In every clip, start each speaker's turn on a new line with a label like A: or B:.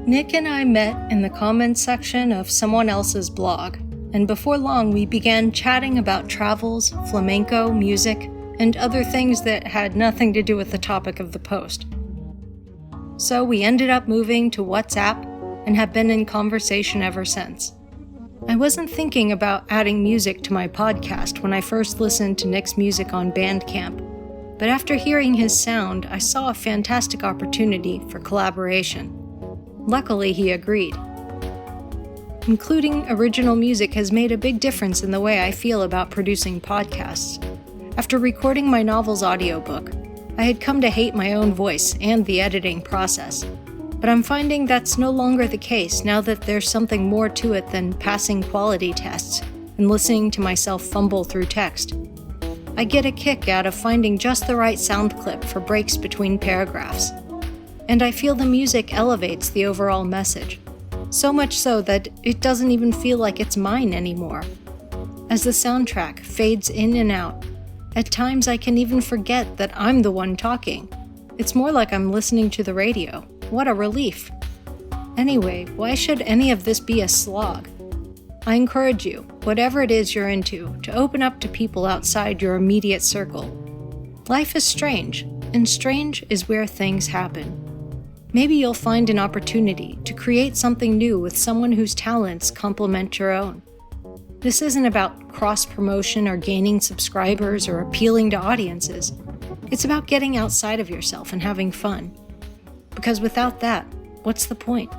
A: Nick and I met in the comments section of someone else's blog, and before long we began chatting about travels, flamenco, music, and other things that had nothing to do with the topic of the post. So we ended up moving to WhatsApp and have been in conversation ever since. I wasn't thinking about adding music to my podcast when I first listened to Nick's music on Bandcamp, but after hearing his sound, I saw a fantastic opportunity for collaboration. Luckily, he agreed. Including original music has made a big difference in the way I feel about producing podcasts. After recording my novel's audiobook, I had come to hate my own voice and the editing process. But I'm finding that's no longer the case now that there's something more to it than passing quality tests and listening to myself fumble through text. I get a kick out of finding just the right sound clip for breaks between paragraphs. And I feel the music elevates the overall message, so much so that it doesn't even feel like it's mine anymore. As the soundtrack fades in and out, at times I can even forget that I'm the one talking. It's more like I'm listening to the radio. What a relief. Anyway, why should any of this be a slog? I encourage you, whatever it is you're into, to open up to people outside your immediate circle. Life is strange, and strange is where things happen. Maybe you'll find an opportunity to create something new with someone whose talents complement your own. This isn't about cross-promotion or gaining subscribers or appealing to audiences. It's about getting outside of yourself and having fun. Because without that, what's the point?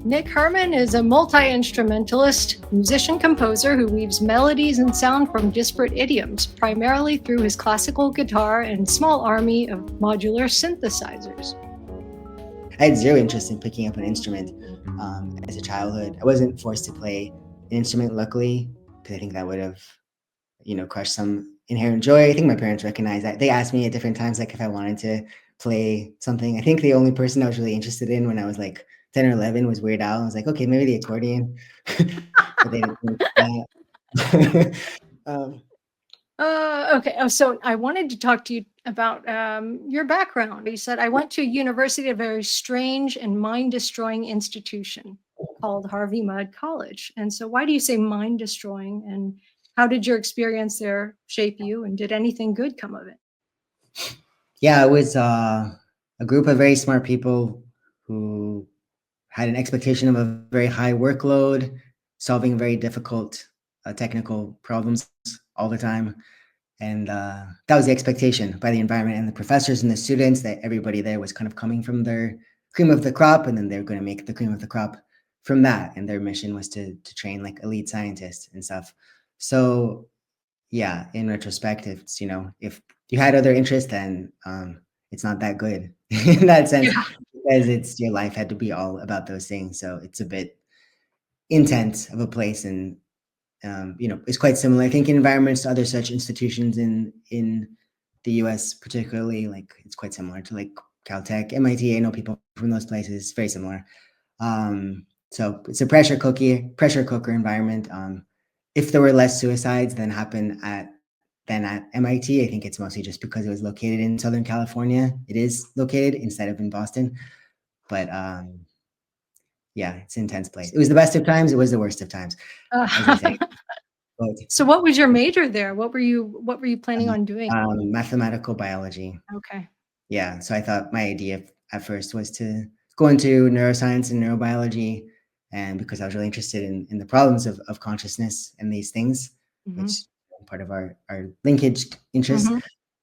A: Nick Herman is a multi-instrumentalist, musician-composer who weaves melodies and sound from disparate idioms, primarily through his classical guitar and small army of modular synthesizers.
B: I had zero interest in picking up an instrument as a childhood. I wasn't forced to play an instrument, luckily, because I think that would have, crushed some inherent joy. I think my parents recognized that. They asked me at different times, like, if I wanted to play something. I think the only person I was really interested in when I was like 10 or 11 was Weird Al. I was like, okay, maybe the accordion. But they didn't think that.
A: Okay. So I wanted to talk to you about your background. You said, I went to a university, a very strange and mind-destroying institution called Harvey Mudd College. And so why do you say mind-destroying? And how did your experience there shape you? And did anything good come of it?
B: Yeah, it was a group of very smart people who had an expectation of a very high workload, solving very difficult technical problems all the time. And that was the expectation by the environment and the professors and the students, that everybody there was kind of coming from their cream of the crop, and then they were going to make the cream of the crop from that. And their mission was to train like elite scientists and stuff. So yeah, in retrospect, it's, if you had other interests, then it's not that good in that sense, because it's your life had to be all about those things. So it's a bit intense of a place, and it's quite similar, I think, in environments to other such institutions in the US, particularly. Like, it's quite similar to like Caltech, MIT. I know people from those places, very similar. So it's a pressure cooker environment. If there were less suicides than at MIT, I think it's mostly just because it was located in Southern California. It is located instead of in Boston. But yeah, it's an intense place. It was the best of times. It was the worst of times, as I say.
A: So what was your major there? What were you planning on doing?
B: Mathematical biology.
A: Okay.
B: Yeah. So I thought my idea at first was to go into neuroscience and neurobiology. And because I was really interested in the problems of consciousness and these things, which is part of our linkage interests.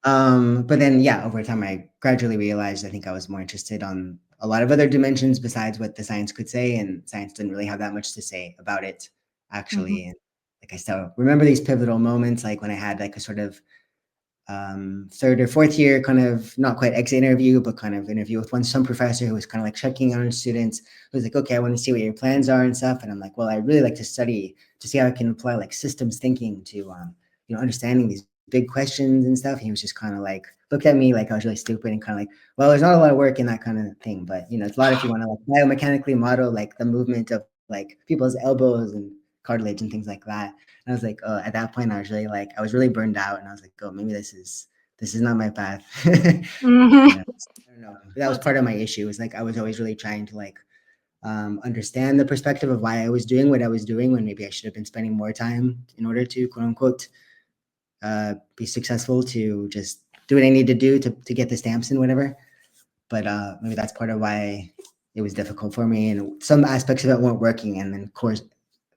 B: But then, yeah, over time, I gradually realized I think I was more interested on a lot of other dimensions besides what the science could say, and science didn't really have that much to say about it, actually. And like, I still remember these pivotal moments, like when I had like a sort of third or fourth year kind of not quite exit interview, but kind of interview with some professor who was kind of like checking on students, who was like, okay, I want to see what your plans are and stuff. And I'm like, well, I really like to study to see how I can apply like systems thinking to understanding these big questions and stuff. And he was just kind of like looked at me like I was really stupid and kind of like, well, there's not a lot of work in that kind of thing, but it's a lot if you want to like biomechanically model like the movement of like people's elbows and cartilage and things like that. And I was like, at that point, I was really burned out, and I was like, oh, maybe this is this is not my path.
A: Mhm.
B: I don't know. That
A: Well,
B: was part of my issue. Was like I was always really trying to like understand the perspective of why I was doing what I was doing when maybe I should have been spending more time in order to quote unquote be successful, to just do what I need to do to get the stamps and whatever. But maybe that's part of why it was difficult for me, and some aspects of it weren't working. And then, of course,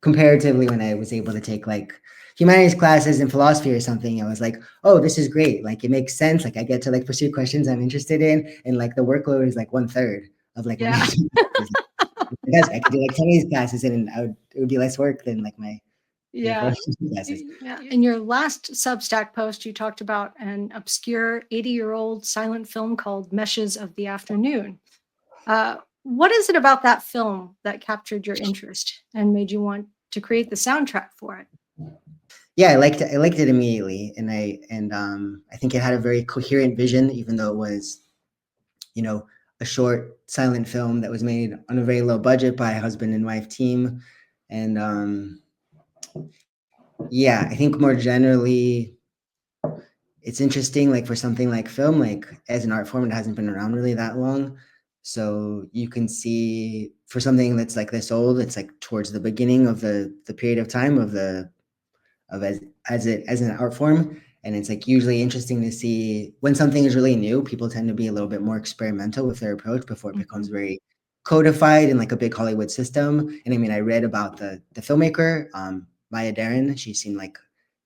B: comparatively, when I was able to take like humanities classes in philosophy or something, I was like, oh, this is great. Like it makes sense. Like I get to like pursue questions I'm interested in, and like the workload is like one third of like my
A: yeah.
B: major classes. Because I could do like 10 of these classes and it would be less work than like my maybe
A: Yeah.
B: 4 classes.
A: Yeah. In your last Substack post, you talked about an obscure 80-year-old silent film called Meshes of the Afternoon. What is it about that film that captured your interest and made you want to create the soundtrack for it?
B: Yeah, I liked it immediately, and I think it had a very coherent vision, even though it was, you know, a short silent film that was made on a very low budget by a husband and wife team. And yeah, I think more generally, it's interesting, like for something like film, like as an art form, it hasn't been around really that long. So you can see for something that's like this old, it's like towards the beginning of the period of time of the of as an art form. And it's like usually interesting to see when something is really new, people tend to be a little bit more experimental with their approach before it becomes
A: Mhm.
B: very codified in like a big Hollywood system. And I mean, I read about the filmmaker, Maya Deren. She seemed like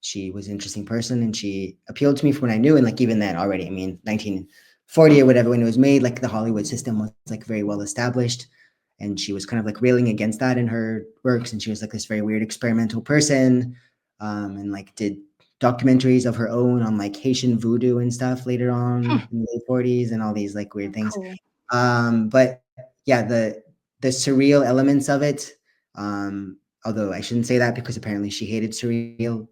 B: she was an interesting person, and she appealed to me from what I knew. And like even then already, I mean, 1940 or whatever, when it was made, like the Hollywood system was like very well established. And she was kind of like railing against that in her works. And she was like this very weird experimental person, and like did documentaries of her own on like Haitian voodoo and stuff later on in the late 40s and all these like weird things.
A: Cool.
B: But yeah, the surreal elements of it. Although I shouldn't say that because apparently she hated surrealism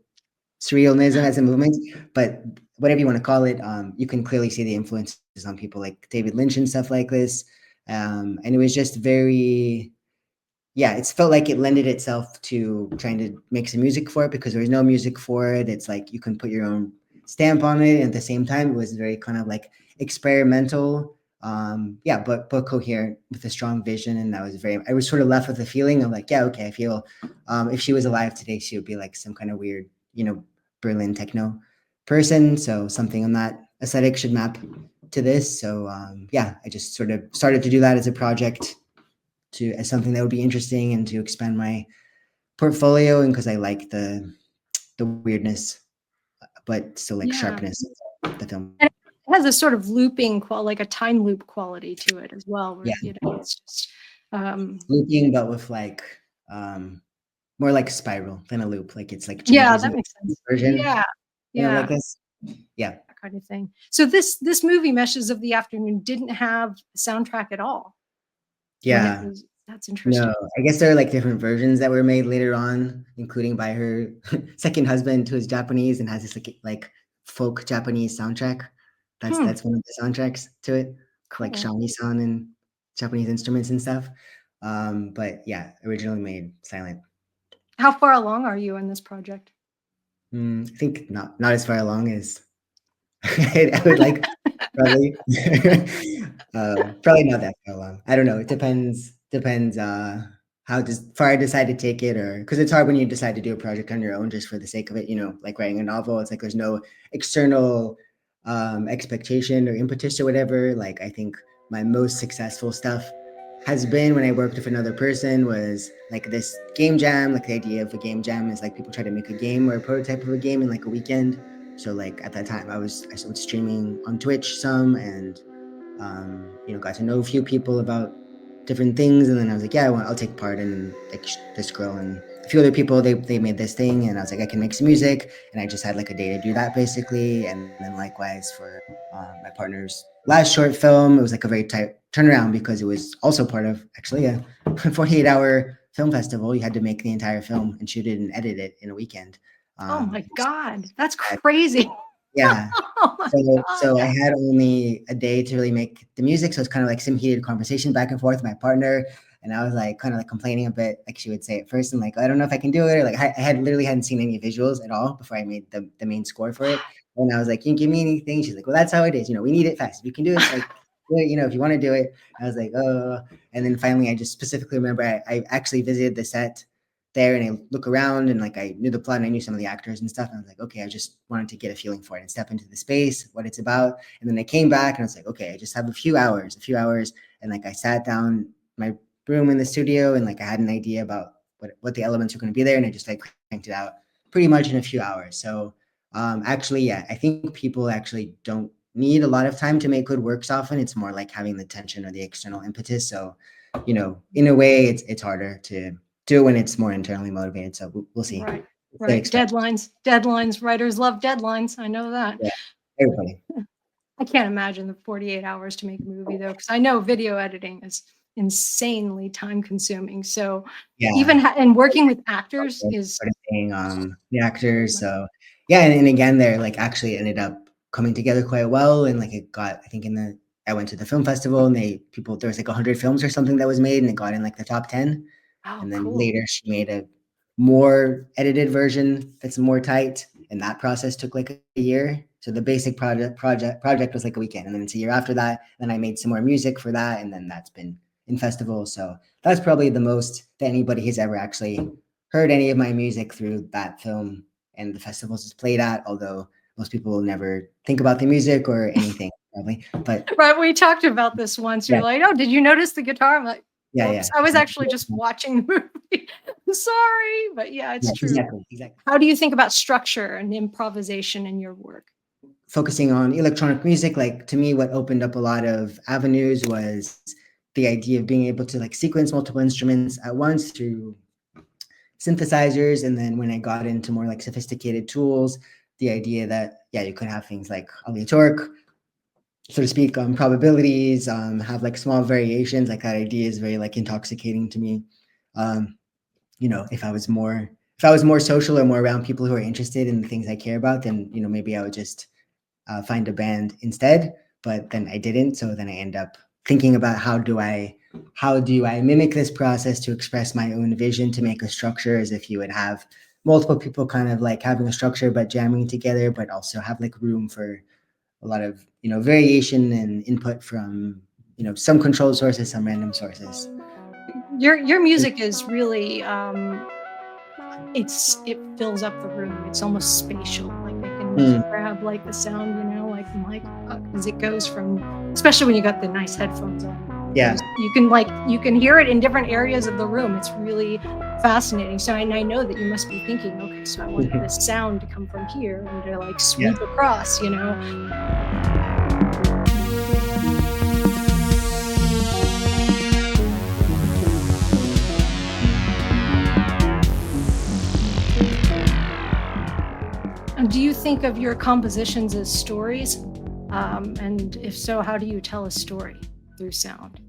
B: as a movement, but whatever you want to call it, you can clearly see the influences on people like David Lynch and stuff like this. And it was just very, yeah, it's felt like it lended itself to trying to make some music for it because there was no music for it. It's like you can put your own stamp on it. And at the same time, it was very kind of like experimental. Yeah, but coherent with a strong vision. And I was sort of left with the feeling of like, yeah, okay, I feel if she was alive today, she would be like some kind of weird, Berlin techno person. So something on that aesthetic should map to this. So yeah, I just sort of started to do that as a project, to as something that would be interesting and to expand my portfolio, and because I like the weirdness but still like
A: Yeah.
B: sharpness of the film.
A: And it has a sort of looping like a time loop quality to it as well, where,
B: Yeah,
A: it's just, um,
B: looping, but with like um more like spiral than a loop. Like it's like
A: yeah,
B: changes in
A: that
B: the
A: makes sense.
B: version,
A: Yeah.
B: like
A: Yeah.
B: this. Yeah,
A: That kind of thing. So this movie, Meshes of the Afternoon, didn't have a soundtrack at all when it
B: yeah.
A: was that's
B: No,
A: interesting.
B: I guess there are like different versions that were made later on, including by her second husband, who is Japanese and has this like folk Japanese soundtrack.
A: Hmm,
B: That's one of the soundtracks to it, like
A: cool.
B: shamisen and Japanese instruments and stuff. But yeah, originally made silent.
A: How far along are you in this project?
B: I think not as far along as I would like, probably. Probably not that far along. I don't know. It depends, how far I decide to take it, or because it's hard when you decide to do a project on your own just for the sake of it, like writing a novel. It's like there's no external, expectation or impetus or whatever. Like I think my most successful stuff has been when I worked with another person, was like this game jam. Like the idea of a game jam is like people try to make a game or a prototype of a game in like a weekend. So like at that time I started streaming on Twitch some, and got to know a few people about different things. And then I was like, yeah, I'll take part in like this girl and a few other people. They made this thing, and I was like, I can make some music, and I just had like a day to do that basically. And then likewise for my partner's last short film, it was like a very tight turnaround because it was also part of actually a 48-hour film festival. You had to make the entire film and shoot it and edit it in a weekend.
A: Oh my
B: Which
A: god, that's
B: had
A: crazy.
B: yeah.
A: Oh my god.
B: So I had only a day to really make the music. So it's kind of like some heated conversation back and forth with my partner. And I was like kind of like complaining a bit, like she would say at first, and like, I don't know if I can do it. Or like I had literally hadn't seen any visuals at all before I made the main score for it. And I was like, "Can you give me anything?" She's like, "Well, that's how it is. We need it fast. If you can do it, like, do it, if you want to do it." I was like, "Oh." And then finally, I just specifically remember I actually visited the set there, and I look around, and like I knew the plot and I knew some of the actors and stuff. And I was like, okay, I just wanted to get a feeling for it and step into the space, what it's about. And then I came back and I was like, okay, I just have a few hours. And like I sat down in my room in the studio, and like I had an idea about what the elements were going to be there, and I just like cranked it out pretty much in a few hours. So actually, yeah, I think people actually don't need a lot of time to make good works often. It's more like having the tension or the external impetus. So, in a way, it's harder to do it when it's more internally motivated. So we'll see.
A: Right.
B: It's the
A: Right.
B: expression.
A: Deadlines. Writers love deadlines. I know that.
B: Yeah, everybody.
A: I can't imagine the 48 hours to make a movie though, because I know video editing is insanely time consuming. So even
B: Yeah.
A: and working with actors is
B: Sort of thing, the actors. So yeah, and again, they're like actually ended up coming together quite well, and like it got, I think I went to the film festival, and there was like 100 films or something that was made, and it got in like the top 10.
A: oh
B: And then
A: cool.
B: later she made a more edited version that's more tight, and that process took like a year. So the basic project was like a weekend, and then it's a year after that. Then I made some more music for that, and then that's been in festivals. So that's probably the most that anybody has ever actually heard any of my music through that film and the festivals it's played at. Although most people will never think about the music or anything, probably. But
A: Right, we talked about this once. You're
B: yeah,
A: like, "Oh, did you notice the guitar?" I'm like,
B: yeah, yeah,
A: "Whoops, I was actually just watching the movie. I'm sorry." But yeah, it's
B: yeah,
A: true.
B: exactly.
A: How do you think about structure and improvisation in your work?
B: Focusing on electronic music, like to me, what opened up a lot of avenues was the idea of being able to like sequence multiple instruments at once through synthesizers. And then when I got into more like sophisticated tools, the idea that, yeah, you could have things like aleatoric, so to speak, probabilities, have like small variations. Like that idea is very like intoxicating to me. Um, if I was more social or more around people who are interested in the things I care about, then maybe I would just find a band instead. But then I didn't. So then I end up thinking about how do I mimic this process to express my own vision, to make a structure, as if you would have multiple people kind of like having a structure but jamming together, but also have like room for a lot of variation and input from some controlled sources, some random sources.
A: Your music is really it fills up the room. It's almost spatial. Like I can
B: Mm,
A: grab like the sound, like as it goes from, especially when you got the nice headphones on.
B: yeah.
A: You can hear it in different areas of the room. It's really fascinating. So and I know that you must be thinking, okay, so I want this sound to come from here and to like
B: Yeah.
A: sweep across. And do you think of your compositions as stories? And if so, how do you tell a story through sound?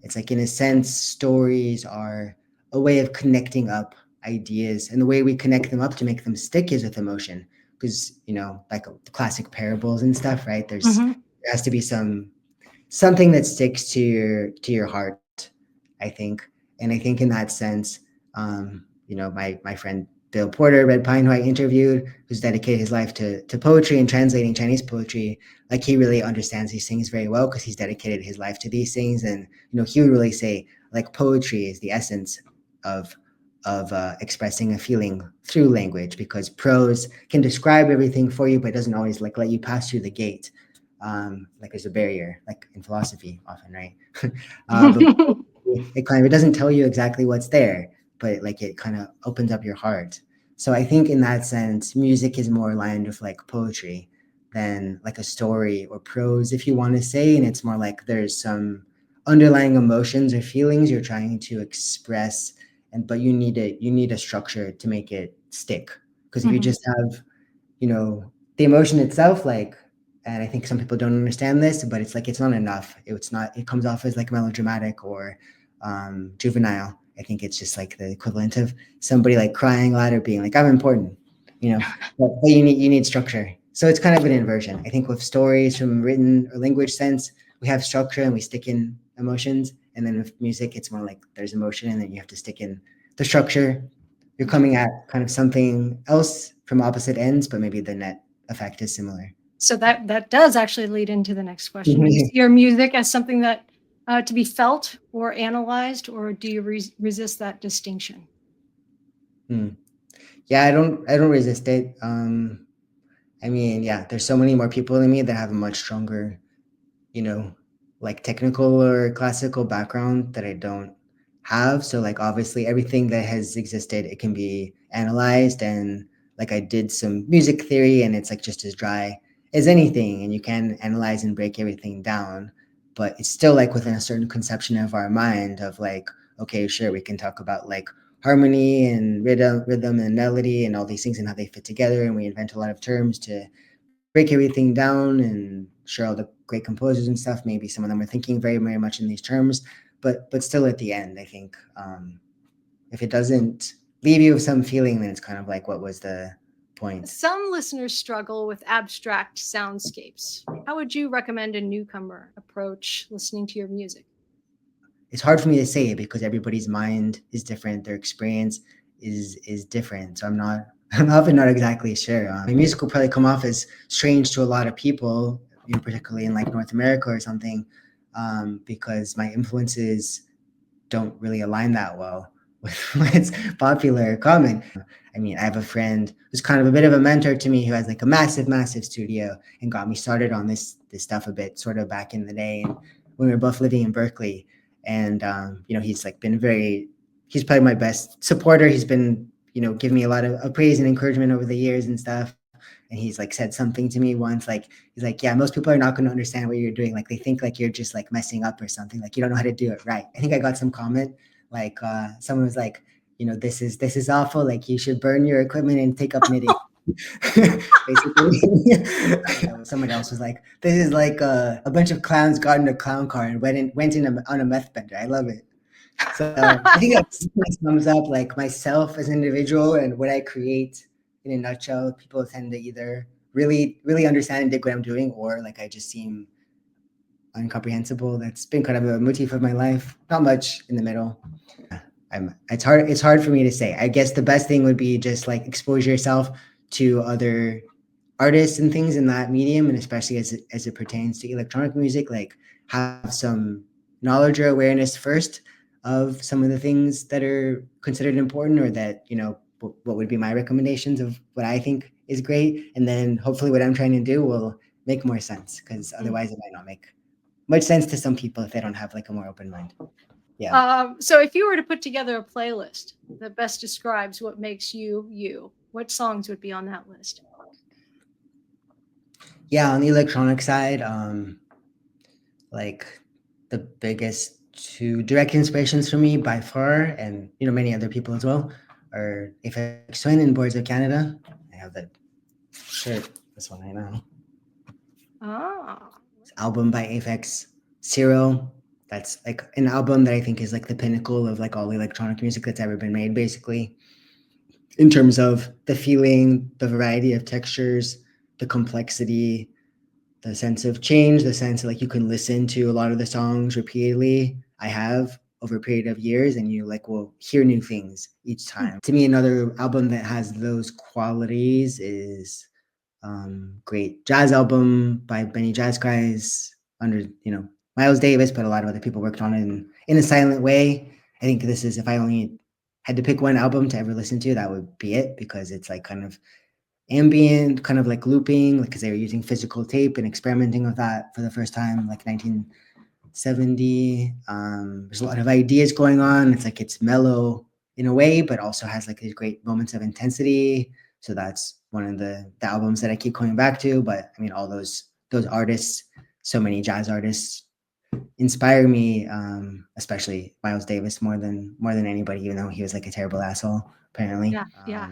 B: It's like, in a sense, stories are a way of connecting up ideas, and the way we connect them up to make them stick is with emotion. Because like the classic parables and stuff, right?
A: Mhm.
B: There has to be something that sticks to your heart, I think. And I think in that sense, my friend Bill Porter, Red Pine, who I interviewed, who's dedicated his life to poetry and translating Chinese poetry, like he really understands these things very well because he's dedicated his life to these things. And he would really say like poetry is the essence of expressing a feeling through language, because prose can describe everything for you, but it doesn't always like let you pass through the gate. Like there's a barrier, like in philosophy, often, right? But it doesn't tell you exactly what's there, but like it kind of opens up your heart. So I think in that sense, music is more aligned with like poetry than like a story or prose, if you want to say. And it's more like there's some underlying emotions or feelings you're trying to express, but you need a structure to make it stick. Because if you
A: Mhm.
B: just have the emotion itself, like, and I think some people don't understand this, but it's like it's not enough. It comes off as like melodramatic or juvenile. I think it's just like the equivalent of somebody like crying loud or being like, I'm important, you know. But you need structure. So it's kind of an inversion. I think with stories from written or language sense, we have structure and we stick in emotions. And then with music, it's more like there's emotion and then you have to stick in the structure. You're coming at kind of something else from opposite ends, but maybe the net effect is similar.
A: So that does actually lead into the next question. Do you see your music as something that to be felt or analyzed, or do you resist that distinction?
B: Hmm. Yeah, I don't resist it. I mean, yeah, there's so many more people than me that have a much stronger, you know, like technical or classical background that I don't have. So like obviously everything that has existed, it can be analyzed, and like I did some music theory and it's like just as dry as anything, and you can analyze and break everything down, but it's still like within a certain conception of our mind of like, okay, sure, we can talk about like harmony and rhythm and melody and all these things and how they fit together, and we invent a lot of terms to break everything down and share all the great composers and stuff. Maybe some of them are thinking very, very much in these terms, but still at the end, I think if it doesn't leave you with some feeling, then it's kind of like, what was the point?
A: Some listeners struggle with abstract soundscapes. How would you recommend a newcomer approach listening to your music?
B: It's hard for me to say because everybody's mind is different, their experience is different. So I'm not I'm often not exactly sure. My music will probably come off as strange to a lot of people, particularly in like North America or something, because my influences don't really align that well with what's popular or common. I mean, I have a friend who's kind of a bit of a mentor to me who has like a massive, massive studio and got me started on this stuff a bit, sort of back in the day, and when we were both living in Berkeley. And he's like been he's probably my best supporter. He's been giving me a lot of praise and encouragement over the years and stuff. And he's like said something to me once, like he's like, yeah, most people are not going to understand what you're doing. Like they think like you're just like messing up or something. Like you don't know how to do it right. I think I got some comment like someone was like, this is awful. Like you should burn your equipment and take up knitting. Basically, someone else was like, "This is like a bunch of clowns got in a clown car and on a meth bender." I love it. So I think that sums up like myself as an individual and what I create in a nutshell. People tend to either really, really understand and dig what I'm doing, or like I just seem incomprehensible. That's been kind of a motif of my life. Not much in the middle. It's hard for me to say. I guess the best thing would be just like expose yourself to other artists and things in that medium, and especially as it pertains to electronic music, like have some knowledge or awareness first of some of the things that are considered important, or that what would be my recommendations of what I think is great, and then hopefully what I'm trying to do will make more sense, because otherwise it might not make much sense to some people if they don't have like a more open mind. Yeah.
A: So if you were to put together a playlist that best describes what makes you you, what songs would be on that list?
B: Yeah, on the electronic side, like the biggest two direct inspirations for me by far, and many other people as well, are Aphex Twin and Boards of Canada. I have that shirt, this one right now.
A: Ah.
B: This album by Aphex, Zero. That's like an album that I think is like the pinnacle of like all electronic music that's ever been made, basically, in terms of the feeling, the variety of textures, the complexity, the sense of change, the sense of like you can listen to a lot of the songs repeatedly. I have over a period of years, and you like will hear new things each time. To me, another album that has those qualities is great jazz album by Benny Jazz Guys under Miles Davis, but a lot of other people worked on it in a silent way. I think this is, if I only had to pick one album to ever listen to, that would be it, because it's like kind of ambient, kind of like looping, because they were using physical tape and experimenting with that for the first time, like 1970. There's a lot of ideas going on. It's like it's mellow in a way, but also has like these great moments of intensity. So that's one of the albums that I keep coming back to. But I mean, all those artists, so many jazz artists, inspire me, especially Miles Davis more than anybody, even though he was like a terrible asshole apparently.
A: Yeah.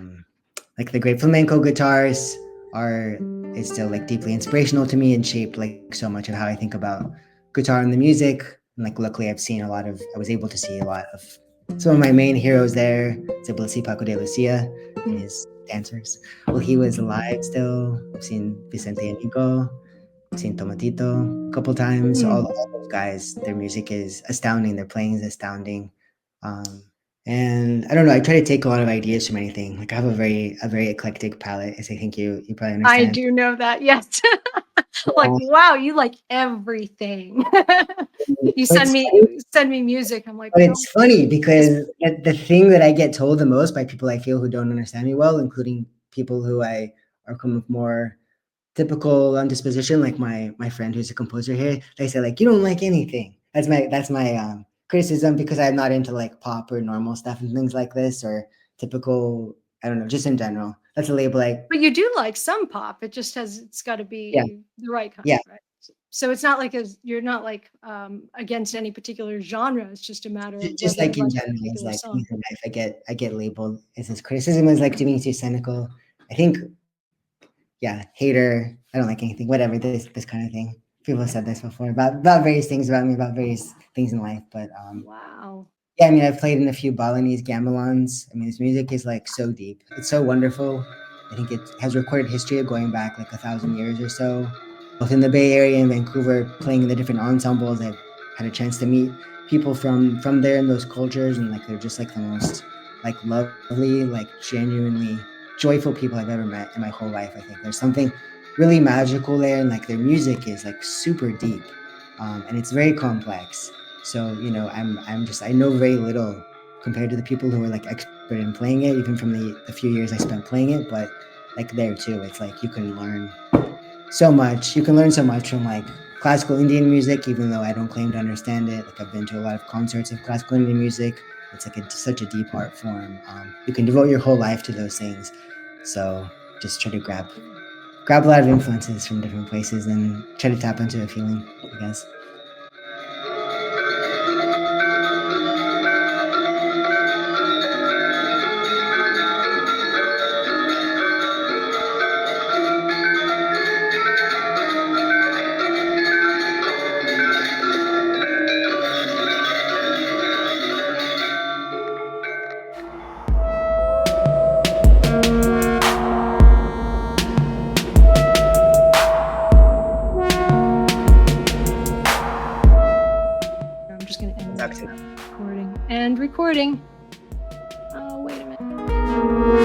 B: Like the great flamenco guitars are is still like deeply inspirational to me and shaped like so much of how I think about guitar and the music. And like luckily I was able to see a lot of some of my main heroes there. I was able to see Paco de Lucia and his dancers. Well, he was alive still. I've seen Vicente Amigo, I've seen Tomatito a couple times. So all those guys, their music is astounding. Their playing is astounding. And I don't know, I try to take a lot of ideas from anything. Like I have a very eclectic palette, as I think you probably
A: I
B: understand.
A: do know that, yes. Like,
B: Yeah.
A: wow, you like everything. You
B: But
A: send me music, I'm like,
B: it's
A: "Well,
B: funny
A: this."
B: because the thing that I get told the most by people I feel who don't understand me well, including people who I are come with more typical disposition, like my friend who's a composer here, they say like you don't like anything. That's my criticism because I'm not into like pop or normal stuff and things like this or typical. I don't know, just in general. That's a label I
A: But you do like some pop, it's gotta
B: yeah
A: be the right
B: yeah.
A: kind, right? So it's not like you're not like, against any particular genre, it's just a matter of
B: Just
A: whether you
B: like in
A: like a
B: general, it's
A: particular
B: like
A: song.
B: things in life, I get labeled as this criticism is like to me too cynical. I think yeah, hater. I don't like anything. Whatever this kind of thing. People have said this before about various things about me, about various things in life, but
A: Wow.
B: yeah, I mean, I've played in a few Balinese gamelons. I mean, his music is like so deep. It's so wonderful. I think it has recorded history of going back like 1,000 years or so. Both in the Bay Area and Vancouver, playing in the different ensembles, I've had a chance to meet people from there in those cultures, and like they're just like the most like lovely, like genuinely joyful people I've ever met in my whole life. I think there's something really magical there, and like their music is like super deep, and it's very complex. So, I know very little compared to the people who are like expert in playing it, even from the few years I spent playing it. But like there too, it's like you can learn so much. You can learn so much from like classical Indian music, even though I don't claim to understand it. Like I've been to a lot of concerts of classical Indian music. It's like such a deep art form. You can devote your whole life to those things. So just try to grab a lot of influences from different places and try to tap into a feeling, I guess.
A: I'm just gonna end
B: Talk
A: the
B: to
A: recording. End recording. Oh, wait a minute.